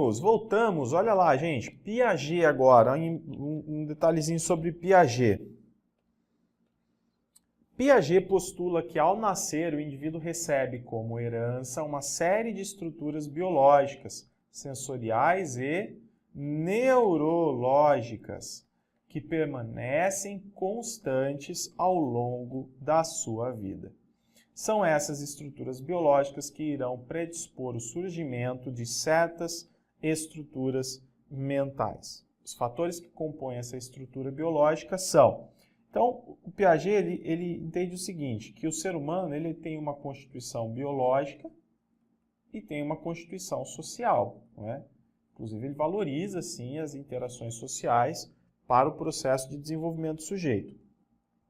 amigos, voltamos. Olha lá, gente, Piaget agora, um detalhezinho sobre Piaget. Piaget postula que ao nascer o indivíduo recebe como herança uma série de estruturas biológicas, sensoriais e neurológicas que permanecem constantes ao longo da sua vida. São essas estruturas biológicas que irão predispor o surgimento de certas estruturas mentais. Os fatores que compõem essa estrutura biológica são... Então, o Piaget ele entende o seguinte, que o ser humano ele tem uma constituição biológica e tem uma constituição social, não é? Inclusive, ele valoriza, sim, as interações sociais para o processo de desenvolvimento do sujeito.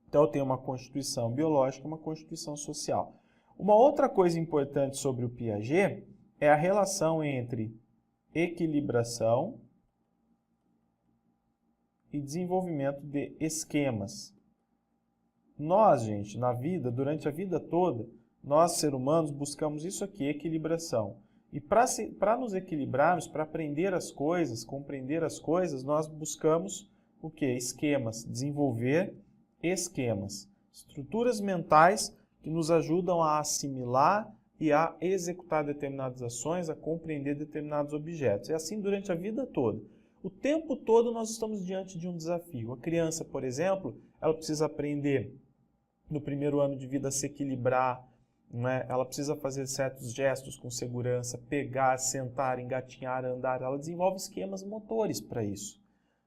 Então, eu tenho uma constituição biológica e uma constituição social. Uma outra coisa importante sobre o Piaget é a relação entre equilibração e desenvolvimento de esquemas. Nós, gente, na vida, durante a vida toda, nós, seres humanos, buscamos isso aqui, equilibração. E para nos equilibrarmos, para aprender as coisas, compreender as coisas, nós buscamos o quê? Esquemas, desenvolver esquemas. Estruturas mentais que nos ajudam a assimilar e a executar determinadas ações, a compreender determinados objetos. É assim durante a vida toda. O tempo todo nós estamos diante de um desafio. A criança, por exemplo, ela precisa aprender no primeiro ano de vida a se equilibrar, né? Ela precisa fazer certos gestos com segurança, pegar, sentar, engatinhar, andar. Ela desenvolve esquemas motores para isso.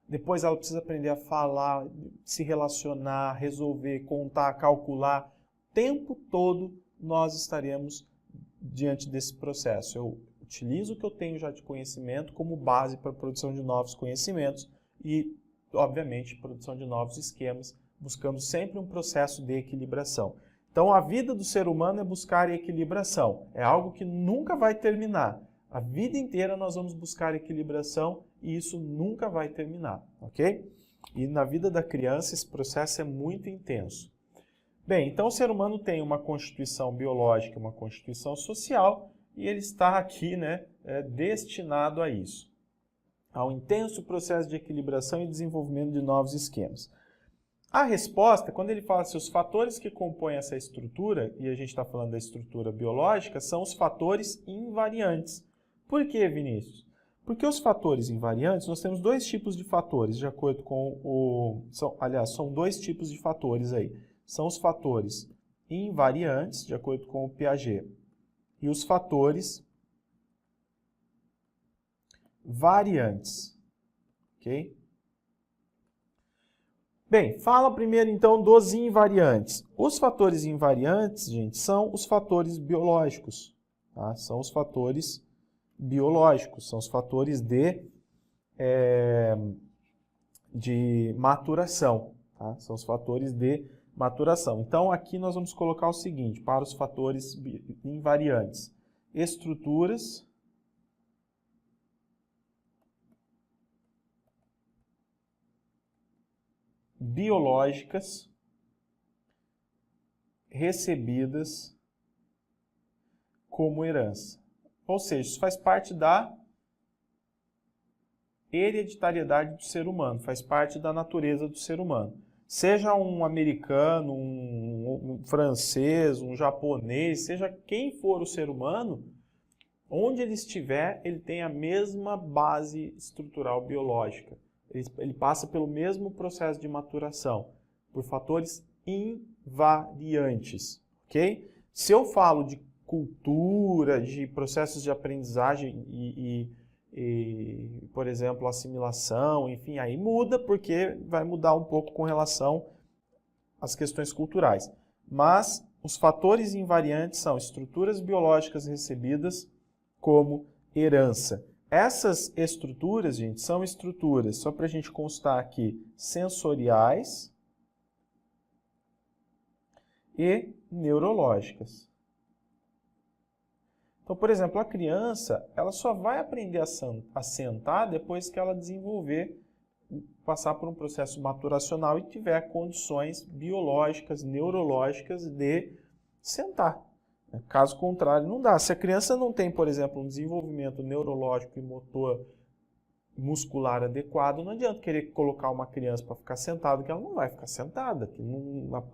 Depois ela precisa aprender a falar, se relacionar, resolver, contar, calcular. O tempo todo nós estaremos diante desse processo. Eu utilizo o que eu tenho já de conhecimento como base para a produção de novos conhecimentos e, obviamente, produção de novos esquemas, buscando sempre um processo de equilibração. Então, a vida do ser humano é buscar equilibração. É algo que nunca vai terminar. A vida inteira nós vamos buscar equilibração e isso nunca vai terminar, ok? E na vida da criança esse processo é muito intenso. Bem, então o ser humano tem uma constituição biológica, uma constituição social e ele está aqui, né, destinado a isso. Ao intenso processo de equilibração e desenvolvimento de novos esquemas. A resposta, quando ele fala assim, os fatores que compõem essa estrutura, e a gente está falando da estrutura biológica, são os fatores invariantes. Por que, Vinícius? Porque os fatores invariantes, nós temos dois tipos de fatores, de acordo com o... são dois tipos de fatores aí. São os fatores invariantes, de acordo com o Piaget, e os fatores variantes. Ok? Bem, fala primeiro então dos invariantes. Os fatores invariantes, gente, são os fatores biológicos. Tá? São os fatores biológicos, são os fatores de maturação. Tá? São os fatores de maturação. Então, aqui nós vamos colocar o seguinte, para os fatores invariantes. Estruturas biológicas recebidas como herança. Ou seja, isso faz parte da hereditariedade do ser humano, faz parte da natureza do ser humano. Seja um americano, um francês, um japonês, seja quem for o ser humano, onde ele estiver, ele tem a mesma base estrutural biológica. Ele passa pelo mesmo processo de maturação, por fatores invariantes, ok? Se eu falo de cultura, de processos de aprendizagem por exemplo, assimilação, enfim, aí muda porque vai mudar um pouco com relação às questões culturais. Mas os fatores invariantes são estruturas biológicas recebidas como herança. Essas estruturas, gente, são estruturas, só para a gente constar aqui, sensoriais e neurológicas. Então, por exemplo, a criança, ela só vai aprender a sentar depois que ela desenvolver, passar por um processo maturacional e tiver condições biológicas, neurológicas de sentar. Caso contrário, não dá. Se a criança não tem, por exemplo, um desenvolvimento neurológico e motor muscular adequado, não adianta querer colocar uma criança para ficar sentada, que ela não vai ficar sentada, que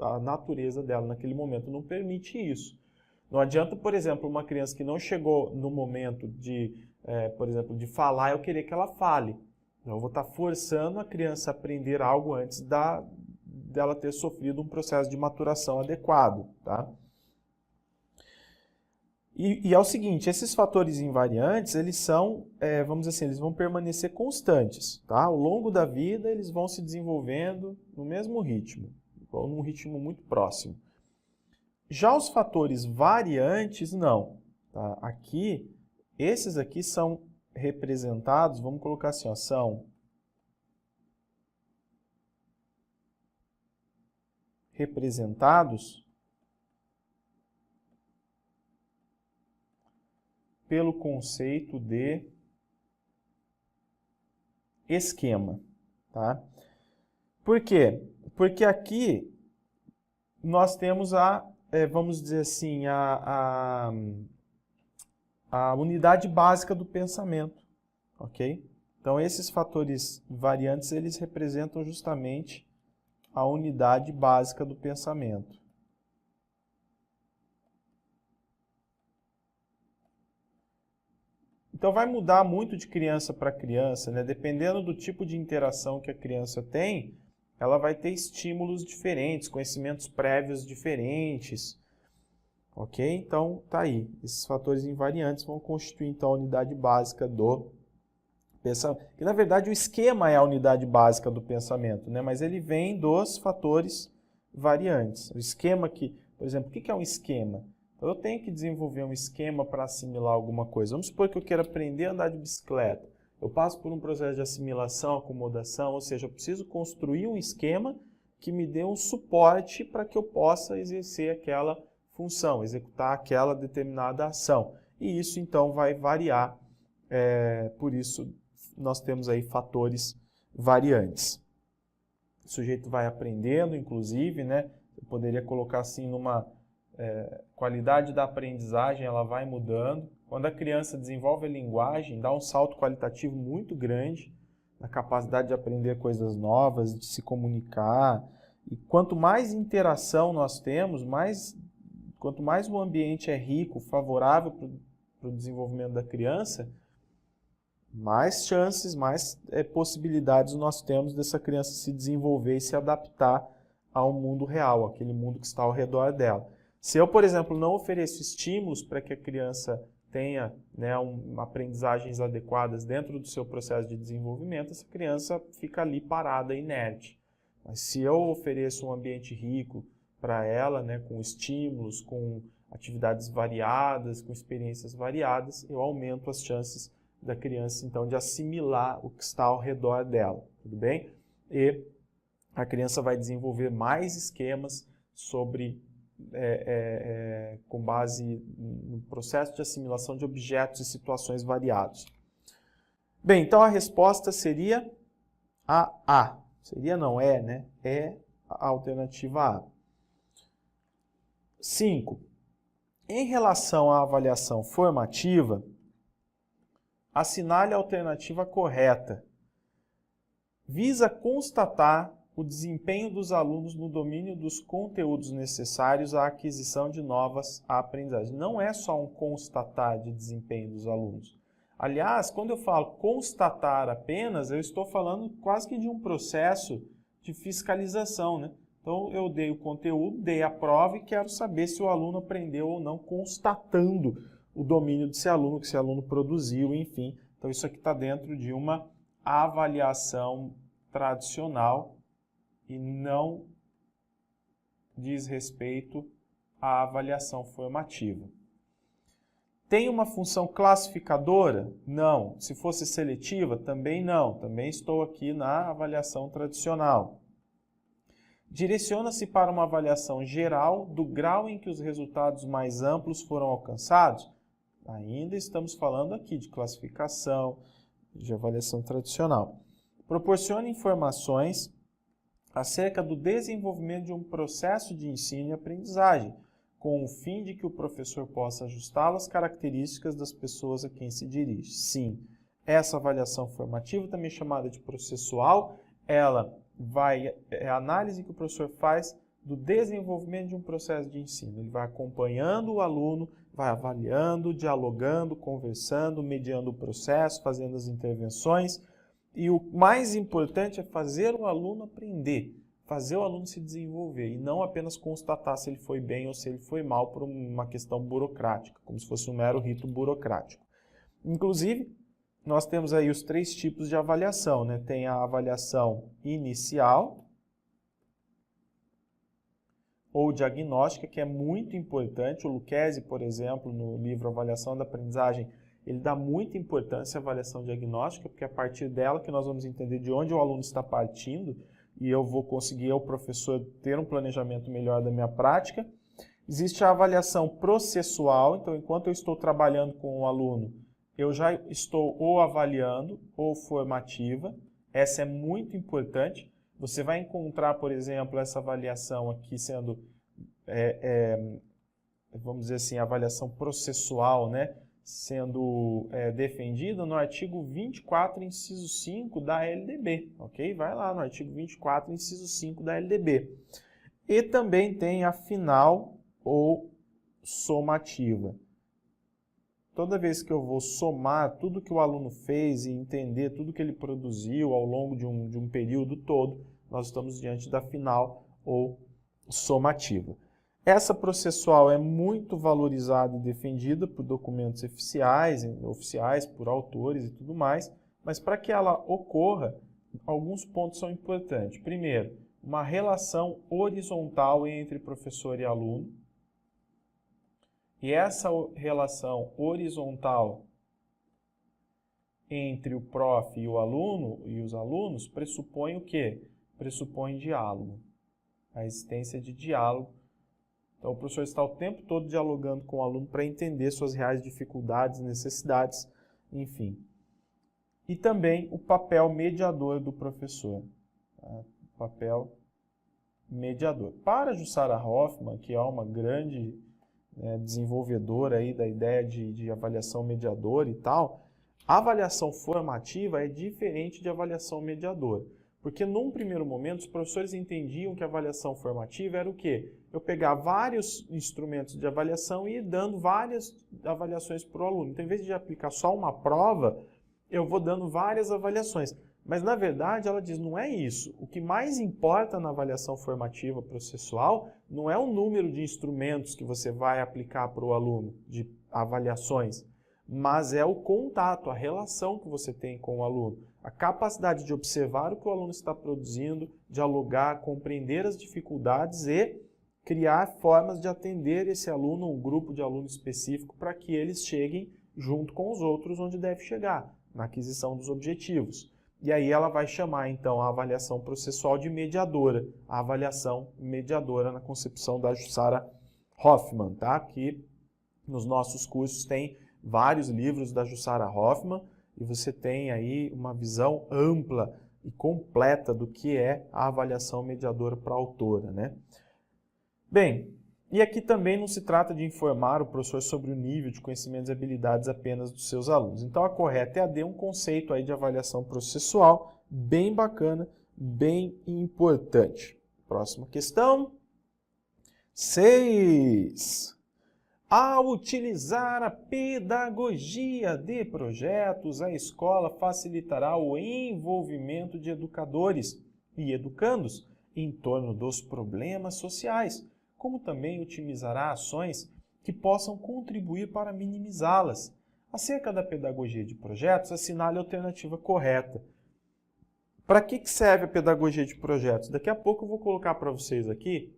a natureza dela naquele momento não permite isso. Não adianta, por exemplo, uma criança que não chegou no momento de, por exemplo, de falar, eu querer que ela fale. Eu vou estar forçando a criança a aprender algo antes dela ter sofrido um processo de maturação adequado, tá? E é o seguinte, esses fatores invariantes, eles são, vamos dizer assim, eles vão permanecer constantes, tá? Ao longo da vida, eles vão se desenvolvendo no mesmo ritmo, ou num ritmo muito próximo. Já os fatores variantes, não. Tá? Aqui, esses aqui são representados, vamos colocar assim, ó, são representados pelo conceito de esquema. Tá? Por quê? Porque aqui nós temos vamos dizer assim, a unidade básica do pensamento, ok? Então, esses fatores variantes, eles representam justamente a unidade básica do pensamento. Então, vai mudar muito de criança para criança, né? Dependendo do tipo de interação que a criança tem, ela vai ter estímulos diferentes, conhecimentos prévios diferentes, ok? Então, tá aí. Esses fatores invariantes vão constituir, então, a unidade básica do pensamento. E, na verdade, o esquema é a unidade básica do pensamento, né? Mas ele vem dos fatores variantes. O esquema por exemplo, o que é um esquema? Então, eu tenho que desenvolver um esquema para assimilar alguma coisa. Vamos supor que eu queira aprender a andar de bicicleta. Eu passo por um processo de assimilação, acomodação, ou seja, eu preciso construir um esquema que me dê um suporte para que eu possa exercer aquela função, executar aquela determinada ação. E isso, então, vai variar. Por isso, nós temos aí fatores variantes. O sujeito vai aprendendo, inclusive, né? Eu poderia colocar assim numa qualidade da aprendizagem, ela vai mudando. Quando a criança desenvolve a linguagem, dá um salto qualitativo muito grande na capacidade de aprender coisas novas, de se comunicar. E quanto mais interação nós temos, quanto mais o ambiente é rico, favorável para o desenvolvimento da criança, mais chances, mais possibilidades nós temos dessa criança se desenvolver e se adaptar ao mundo real, aquele mundo que está ao redor dela. Se eu, por exemplo, não ofereço estímulos para que a criança tenha, né, aprendizagens adequadas dentro do seu processo de desenvolvimento, essa criança fica ali parada, inerte. Mas se eu ofereço um ambiente rico para ela, né, com estímulos, com atividades variadas, com experiências variadas, eu aumento as chances da criança, então, de assimilar o que está ao redor dela, tudo bem? E a criança vai desenvolver mais esquemas com base no processo de assimilação de objetos e situações variados. Bem, então a resposta seria a A. Seria não, né? É a alternativa A. 5. Em relação à avaliação formativa, assinale a alternativa correta. Visa constatar o desempenho dos alunos no domínio dos conteúdos necessários à aquisição de novas aprendizagens. Não é só um constatar de desempenho dos alunos. Aliás, quando eu falo constatar apenas, eu estou falando quase que de um processo de fiscalização, né? Então, eu dei o conteúdo, dei a prova e quero saber se o aluno aprendeu ou não, constatando o domínio desse aluno, que esse aluno produziu, enfim. Então, isso aqui está dentro de uma avaliação tradicional e não diz respeito à avaliação formativa. Tem uma função classificadora? Não. Se fosse seletiva? Também não. Também estou aqui na avaliação tradicional. Direciona-se para uma avaliação geral do grau em que os resultados mais amplos foram alcançados? Ainda estamos falando aqui de classificação, de avaliação tradicional. Proporciona informações acerca do desenvolvimento de um processo de ensino e aprendizagem. com o fim de que o professor possa ajustá-lo às características das pessoas a quem se dirige. Sim, essa avaliação formativa, também chamada de processual, é a análise que o professor faz do desenvolvimento de um processo de ensino. Ele vai acompanhando o aluno, vai avaliando, dialogando, conversando, mediando o processo, fazendo as intervenções. E o mais importante é fazer o aluno aprender, fazer o aluno se desenvolver e não apenas constatar se ele foi bem ou se ele foi mal por uma questão burocrática, como se fosse um mero rito burocrático. Inclusive, nós temos aí os 3 tipos de avaliação, né? Tem a avaliação inicial ou diagnóstica, que é muito importante. O Lucchesi, por exemplo, no livro Avaliação da Aprendizagem, ele dá muita importância à avaliação diagnóstica, porque é a partir dela que nós vamos entender de onde o aluno está partindo e eu vou conseguir, eu, professor, ter um planejamento melhor da minha prática. Existe a avaliação processual, então enquanto eu estou trabalhando com o aluno, eu já estou ou avaliando ou formativa. Essa é muito importante. Você vai encontrar, por exemplo, essa avaliação aqui sendo, vamos dizer assim, a avaliação processual, né, sendo defendida no artigo 24, inciso 5 da LDB, ok? Vai lá no artigo 24, inciso 5 da LDB. E também tem a final ou somativa. Toda vez que eu vou somar tudo que o aluno fez e entender tudo que ele produziu ao longo de um período todo, nós estamos diante da final ou somativa. Essa processual é muito valorizada e defendida por documentos oficiais, por autores e tudo mais, mas para que ela ocorra, alguns pontos são importantes. Primeiro, uma relação horizontal entre professor e aluno. E essa relação horizontal entre o prof e o aluno e os alunos pressupõe o quê? Pressupõe diálogo, a existência de diálogo. Então, o professor está o tempo todo dialogando com o aluno para entender suas reais dificuldades, necessidades, enfim. E também o papel mediador do professor. Tá? O papel mediador. Para Jussara Hoffmann, que é uma grande desenvolvedora aí da ideia de avaliação mediadora e tal, a avaliação formativa é diferente de avaliação mediadora. Porque num primeiro momento os professores entendiam que a avaliação formativa era o quê? Eu pegar vários instrumentos de avaliação e ir dando várias avaliações para o aluno. Então, em vez de aplicar só uma prova, eu vou dando várias avaliações. Mas, na verdade, ela diz, não é isso. O que mais importa na avaliação formativa processual não é o número de instrumentos que você vai aplicar para o aluno, de avaliações, mas é o contato, a relação que você tem com o aluno. A capacidade de observar o que o aluno está produzindo, dialogar, compreender as dificuldades e criar formas de atender esse aluno, um grupo de alunos específico, para que eles cheguem junto com os outros onde deve chegar, na aquisição dos objetivos. E aí ela vai chamar, então, a avaliação processual de mediadora, a avaliação mediadora na concepção da Jussara Hoffmann, tá? Que nos nossos cursos tem vários livros da Jussara Hoffmann e você tem aí uma visão ampla e completa do que é a avaliação mediadora para a autora, né? Bem, e aqui também não se trata de informar o professor sobre o nível de conhecimentos e habilidades apenas dos seus alunos. Então, a correta EAD é um conceito aí de avaliação processual bem bacana, bem importante. Próxima questão. 6. Ao utilizar a pedagogia de projetos, a escola facilitará o envolvimento de educadores e educandos em torno dos problemas sociais, como também otimizará ações que possam contribuir para minimizá-las. Acerca da pedagogia de projetos, assinale a alternativa correta. Para que serve a pedagogia de projetos? Daqui a pouco eu vou colocar para vocês aqui,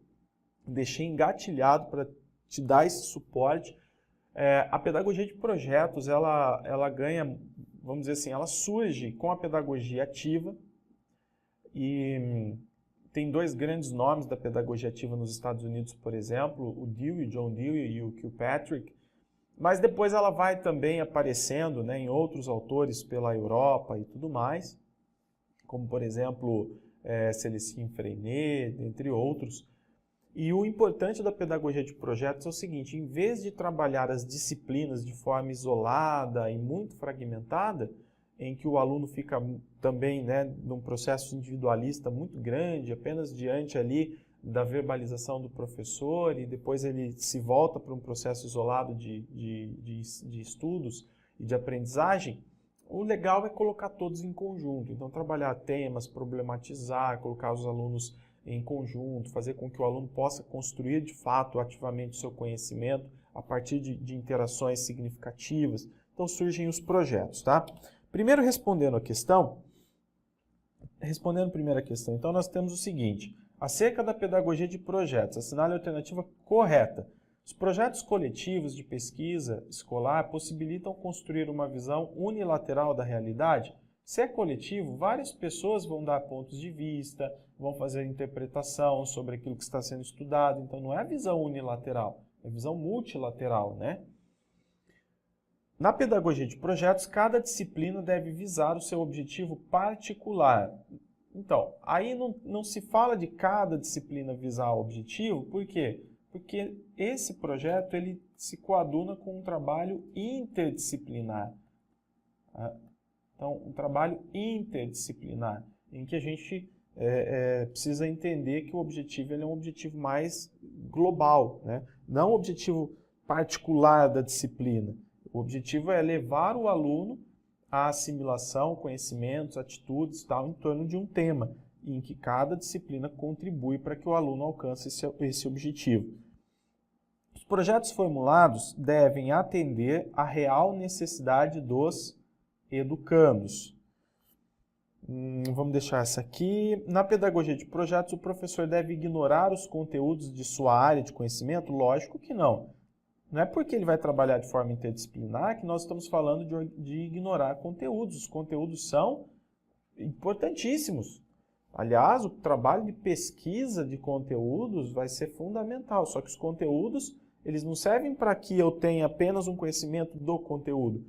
deixei engatilhado para te dar esse suporte. A pedagogia de projetos, ela ganha, vamos dizer assim, ela surge com a pedagogia ativa e tem 2 grandes nomes da pedagogia ativa nos Estados Unidos, por exemplo, o Dewey, John Dewey e o Kilpatrick, mas depois ela vai também aparecendo, né, em outros autores pela Europa e tudo mais, como por exemplo Célestine Freinet, entre outros. E o importante da pedagogia de projetos é o seguinte, em vez de trabalhar as disciplinas de forma isolada e muito fragmentada, em que o aluno fica também, né, num processo individualista muito grande, apenas diante ali da verbalização do professor, e depois ele se volta para um processo isolado de estudos e de aprendizagem, o legal é colocar todos em conjunto. Então, trabalhar temas, problematizar, colocar os alunos em conjunto, fazer com que o aluno possa construir de fato ativamente o seu conhecimento a partir de interações significativas. Então, surgem os projetos, tá? Primeiro, respondendo a primeira questão, então nós temos o seguinte, acerca da pedagogia de projetos, assinale a alternativa correta. Os projetos coletivos de pesquisa escolar possibilitam construir uma visão unilateral da realidade. Se é coletivo, várias pessoas vão dar pontos de vista, vão fazer interpretação sobre aquilo que está sendo estudado, então não é a visão unilateral, é a visão multilateral, né? Na pedagogia de projetos, cada disciplina deve visar o seu objetivo particular. Então, aí não se fala de cada disciplina visar o objetivo, por quê? Porque esse projeto ele se coaduna com um trabalho interdisciplinar. Então, um trabalho interdisciplinar, em que a gente precisa entender que o objetivo ele é um objetivo mais global, né? Não um objetivo particular da disciplina. O objetivo é levar o aluno à assimilação, conhecimentos, atitudes, tal, em torno de um tema, em que cada disciplina contribui para que o aluno alcance esse objetivo. Os projetos formulados devem atender à real necessidade dos educandos. Vamos deixar essa aqui. Na pedagogia de projetos, o professor deve ignorar os conteúdos de sua área de conhecimento? Lógico que não. Não é porque ele vai trabalhar de forma interdisciplinar que nós estamos falando de ignorar conteúdos. Os conteúdos são importantíssimos. Aliás, o trabalho de pesquisa de conteúdos vai ser fundamental. Só que os conteúdos, eles não servem para que eu tenha apenas um conhecimento do conteúdo.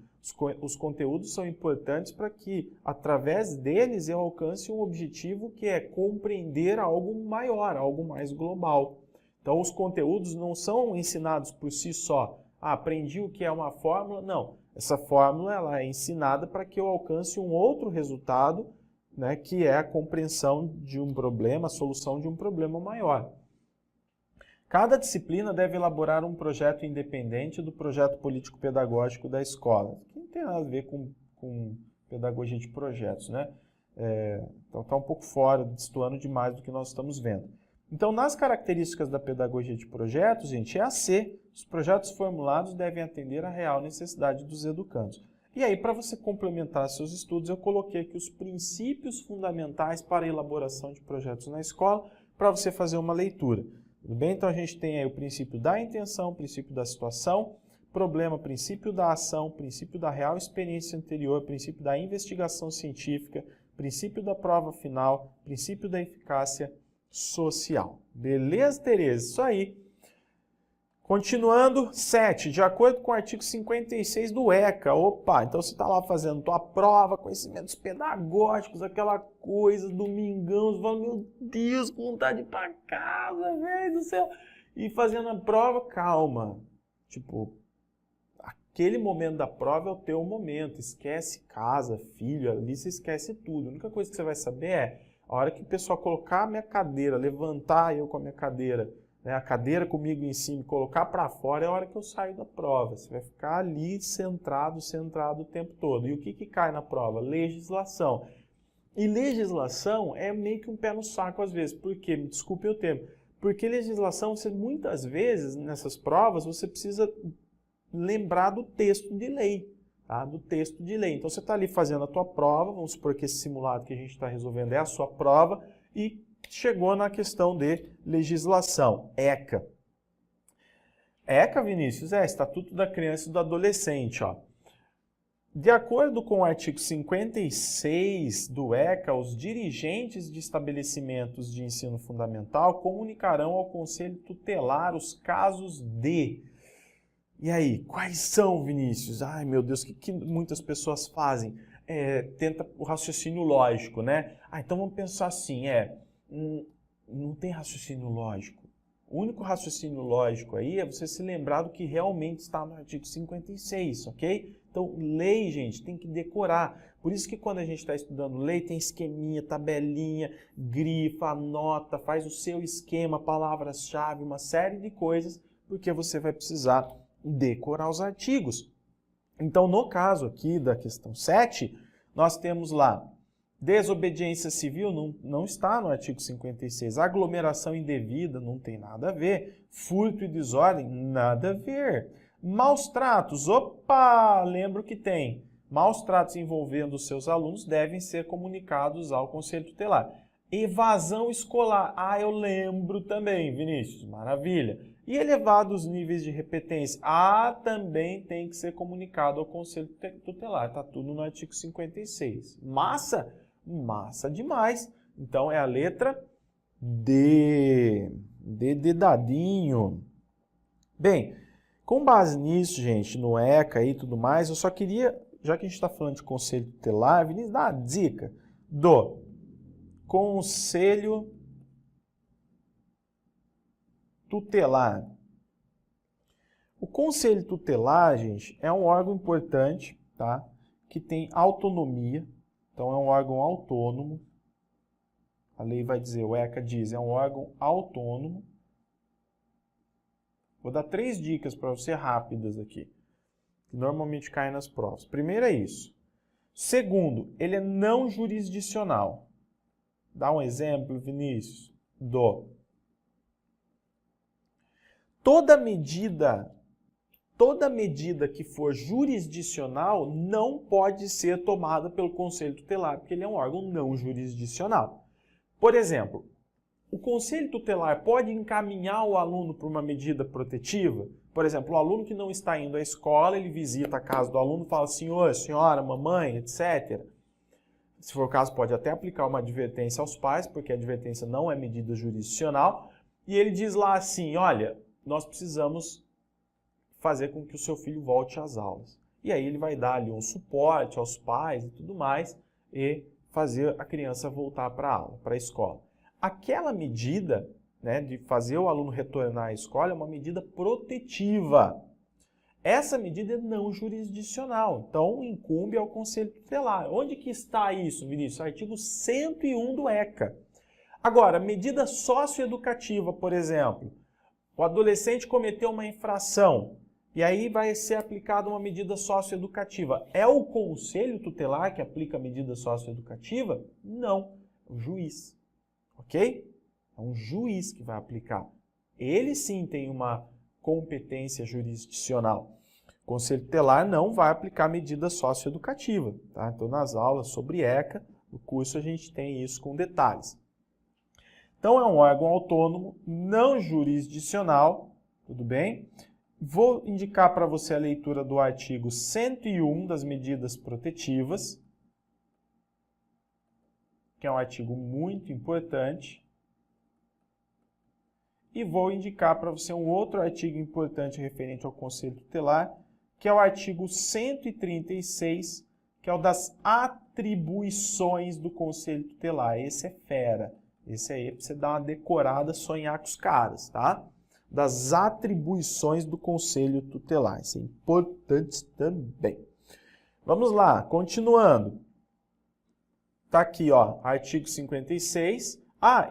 Os conteúdos são importantes para que, através deles, eu alcance um objetivo que é compreender algo maior, algo mais global. Então, os conteúdos não são ensinados por si só. Aprendi o que é uma fórmula. Não, essa fórmula ela é ensinada para que eu alcance um outro resultado, né, que é a compreensão de um problema, a solução de um problema maior. Cada disciplina deve elaborar um projeto independente do projeto político-pedagógico da escola. Que não tem nada a ver com pedagogia de projetos, né? Então está um pouco fora, destoando demais do que nós estamos vendo. Então, nas características da pedagogia de projetos, gente, é a C. Os projetos formulados devem atender à real necessidade dos educandos. E aí, para você complementar seus estudos, eu coloquei aqui os princípios fundamentais para a elaboração de projetos na escola, para você fazer uma leitura. Tudo bem? Então, a gente tem aí o princípio da intenção, o princípio da situação, problema, princípio da ação, princípio da real experiência anterior, princípio da investigação científica, princípio da prova final, princípio da eficácia social. Beleza, Tereza? Isso aí. Continuando, 7. De acordo com o artigo 56 do ECA. Opa, então você está lá fazendo tua prova, conhecimentos pedagógicos, aquela coisa, domingão, você fala, meu Deus, com vontade de ir para casa, velho do céu. E fazendo a prova, calma. Tipo, aquele momento da prova é o teu momento. Esquece casa, filho, ali você esquece tudo. A única coisa que você vai saber é a hora que o pessoal colocar a minha cadeira, levantar eu com a minha cadeira, né, a cadeira comigo em cima e colocar para fora, é a hora que eu saio da prova. Você vai ficar ali centrado o tempo todo. E o que cai na prova? Legislação. E legislação é meio que um pé no saco às vezes. Por quê? Me desculpe o termo. Porque legislação, muitas vezes, nessas provas, você precisa lembrar do texto de lei. Tá? Do texto de lei. Então, você está ali fazendo a tua prova, vamos supor que esse simulado que a gente está resolvendo é a sua prova, e chegou na questão de legislação, ECA. ECA, Vinícius, é Estatuto da Criança e do Adolescente. Ó. De acordo com o artigo 56 do ECA, os dirigentes de estabelecimentos de ensino fundamental comunicarão ao Conselho Tutelar os casos de... E aí, quais são, Vinícius? Ai, meu Deus, o que muitas pessoas fazem? Tenta o raciocínio lógico, né? Então vamos pensar assim, não tem raciocínio lógico. O único raciocínio lógico aí é você se lembrar do que realmente está no artigo 56, ok? Então, lei, gente, tem que decorar. Por isso que quando a gente está estudando lei, tem esqueminha, tabelinha, grifa, anota, faz o seu esquema, palavras-chave, uma série de coisas, porque você vai precisar decorar os artigos. Então, no caso aqui da questão 7, nós temos lá desobediência civil, não está no artigo 56. Aglomeração indevida, não tem nada a ver. Furto e desordem, nada a ver. Maus tratos, opa, lembro que tem. Maus tratos envolvendo os seus alunos devem ser comunicados ao Conselho Tutelar. Evasão escolar, eu lembro também, Vinícius, maravilha. E elevados níveis de repetência, também tem que ser comunicado ao Conselho Tutelar. Está tudo no artigo 56. Massa? Massa demais. Então, é a letra D. D de dadinho. Bem, com base nisso, gente, no ECA e tudo mais, eu só queria, já que a gente está falando de Conselho Tutelar, Vinícius, dá uma dica do Conselho Tutelar. O Conselho Tutelar, gente, é um órgão importante, tá? Que tem autonomia. Então, é um órgão autônomo. A lei vai dizer, o ECA diz, é um órgão autônomo. Vou dar 3 dicas para você rápidas aqui, que normalmente caem nas provas. Primeiro é isso. Segundo, ele é não jurisdicional. Dá um exemplo, Vinícius, Toda medida que for jurisdicional não pode ser tomada pelo Conselho Tutelar, porque ele é um órgão não jurisdicional. Por exemplo, o Conselho Tutelar pode encaminhar o aluno para uma medida protetiva? Por exemplo, o aluno que não está indo à escola, ele visita a casa do aluno e fala, senhor, senhora, mamãe, etc. Se for o caso, pode até aplicar uma advertência aos pais, porque a advertência não é medida jurisdicional, e ele diz lá assim, olha, nós precisamos fazer com que o seu filho volte às aulas. E aí ele vai dar ali um suporte aos pais e tudo mais, e fazer a criança voltar para a aula, para a escola. Aquela medida, né, de fazer o aluno retornar à escola é uma medida protetiva. Essa medida é não jurisdicional, então incumbe ao Conselho Tutelar. Onde que está isso, Vinícius? Artigo 101 do ECA. Agora, medida socioeducativa, por exemplo. O adolescente cometeu uma infração e aí vai ser aplicada uma medida socioeducativa. É o Conselho Tutelar que aplica a medida socioeducativa? Não, é o juiz. Ok? É um juiz que vai aplicar. Ele sim tem uma competência jurisdicional. O Conselho Tutelar não vai aplicar medida socioeducativa. Tá? Então, nas aulas sobre ECA, no curso, a gente tem isso com detalhes. Então, é um órgão autônomo, não jurisdicional, tudo bem? Vou indicar para você a leitura do artigo 101 das medidas protetivas, que é um artigo muito importante. E vou indicar para você um outro artigo importante referente ao Conselho Tutelar, que é o artigo 136, que é o das atribuições do Conselho Tutelar. Esse é fera. Esse aí é para você dar uma decorada, sonhar com os caras, tá? Das atribuições do Conselho Tutelar. Isso é importante também. Vamos lá, continuando. Tá aqui, ó, artigo 56.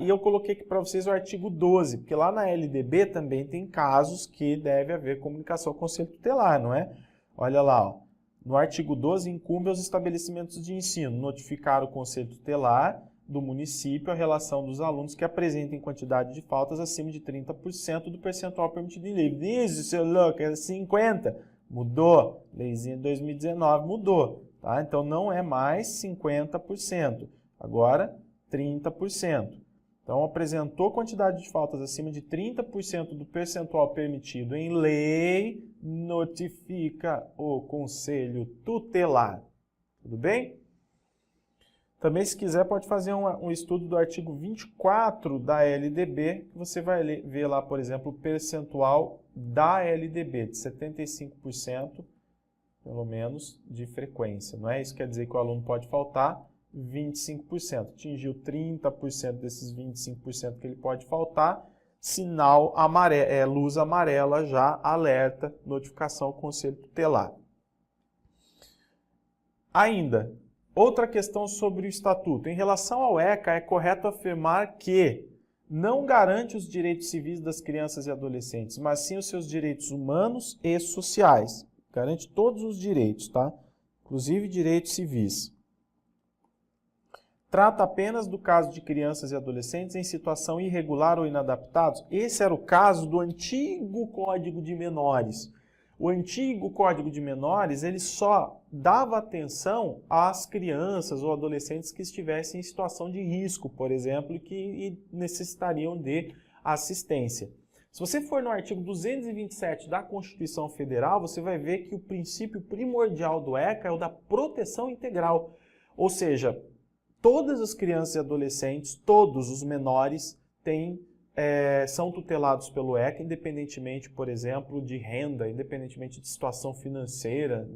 E eu coloquei aqui para vocês o artigo 12, porque lá na LDB também tem casos que deve haver comunicação ao Conselho Tutelar, não é? Olha lá, ó. No artigo 12, incumbe aos estabelecimentos de ensino notificar o Conselho Tutelar do município a relação dos alunos que apresentem quantidade de faltas acima de 30% do percentual permitido em lei. Isso, seu louco, é 50%. Mudou. Leizinha de 2019 mudou. Tá? Então, não é mais 50%. Agora, 30%. Então, apresentou quantidade de faltas acima de 30% do percentual permitido em lei, notifica o Conselho Tutelar. Tudo bem? Também, se quiser, pode fazer um estudo do artigo 24 da LDB, que você vai ver lá, por exemplo, o percentual da LDB, de 75%, pelo menos, de frequência. Não é? Isso quer dizer que o aluno pode faltar 25%. Atingiu 30% desses 25% que ele pode faltar, sinal amarelo, luz amarela já alerta, notificação ao Conselho Tutelar. Ainda, outra questão sobre o Estatuto. Em relação ao ECA, é correto afirmar que não garante os direitos civis das crianças e adolescentes, mas sim os seus direitos humanos e sociais. Garante todos os direitos, tá? Inclusive direitos civis. Trata apenas do caso de crianças e adolescentes em situação irregular ou inadaptados. Esse era o caso do antigo Código de Menores. O antigo Código de Menores, ele só dava atenção às crianças ou adolescentes que estivessem em situação de risco, por exemplo, e que necessitariam de assistência. Se você for no artigo 227 da Constituição Federal, você vai ver que o princípio primordial do ECA é o da proteção integral. Ou seja, todas as crianças e adolescentes, todos os menores, são tutelados pelo ECA, independentemente, por exemplo, de renda, independentemente de situação financeira.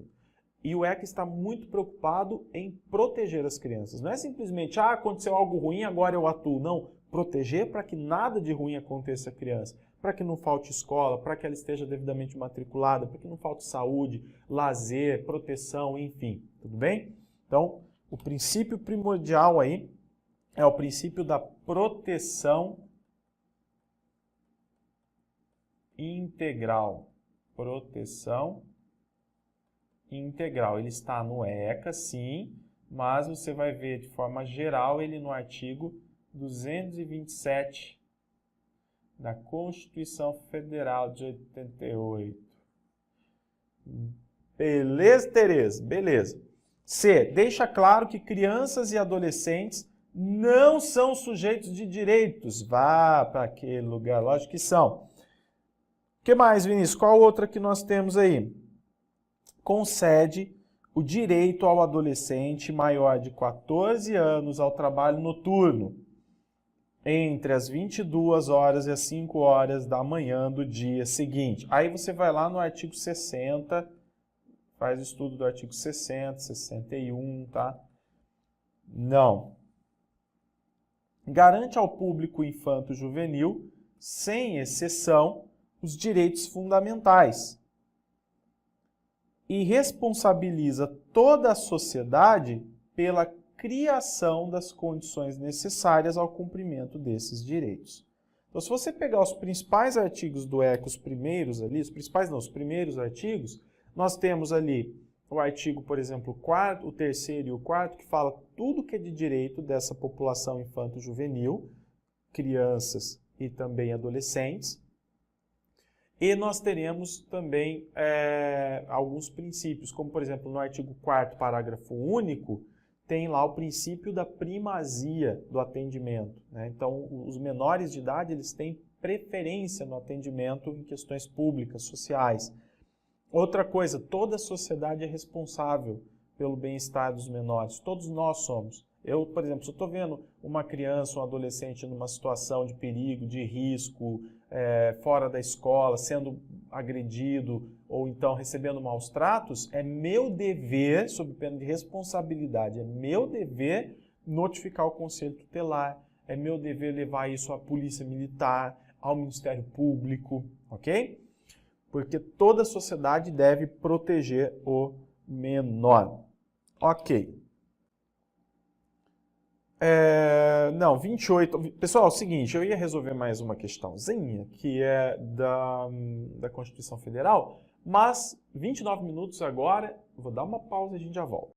E o ECA está muito preocupado em proteger as crianças. Não é simplesmente, aconteceu algo ruim, agora eu atuo. Não, proteger para que nada de ruim aconteça à criança. Para que não falte escola, para que ela esteja devidamente matriculada, para que não falte saúde, lazer, proteção, enfim. Tudo bem? Então, o princípio primordial aí é o princípio da proteção integral. Proteção integral. Ele está no ECA, sim, mas você vai ver de forma geral ele no artigo 227 da Constituição Federal de 88. Beleza, Tereza? Beleza. C. Deixa claro que crianças e adolescentes não são sujeitos de direitos. Vá para aquele lugar, lógico que são. O que mais, Vinícius? Qual outra que nós temos aí? Concede o direito ao adolescente maior de 14 anos ao trabalho noturno entre as 22 horas e as 5 horas da manhã do dia seguinte. Aí você vai lá no artigo 60, faz o estudo do artigo 60, 61, tá? Não. Garante ao público infanto-juvenil, sem exceção, os direitos fundamentais e responsabiliza toda a sociedade pela criação das condições necessárias ao cumprimento desses direitos. Então, se você pegar os principais artigos do ECA, os primeiros ali, os primeiros artigos, nós temos ali o artigo, por exemplo, o terceiro e o quarto, que fala tudo que é de direito dessa população infanto-juvenil, crianças e também adolescentes. E nós teremos também alguns princípios, como por exemplo no artigo 4º, parágrafo único, tem lá o princípio da primazia do atendimento, né? Então, os menores de idade eles têm preferência no atendimento em questões públicas, sociais. Outra coisa, toda a sociedade é responsável pelo bem-estar dos menores, todos nós somos. Eu, por exemplo, se eu estou vendo uma criança, um adolescente numa situação de perigo, de risco, fora da escola, sendo agredido ou então recebendo maus tratos, é meu dever, sob pena de responsabilidade, é meu dever notificar o Conselho Tutelar, é meu dever levar isso à Polícia Militar, ao Ministério Público, ok? Porque toda a sociedade deve proteger o menor. Ok. Não, 28. Pessoal, é o seguinte, eu ia resolver mais uma questãozinha, que é da Constituição Federal, mas 29 minutos agora, vou dar uma pausa e a gente já volta.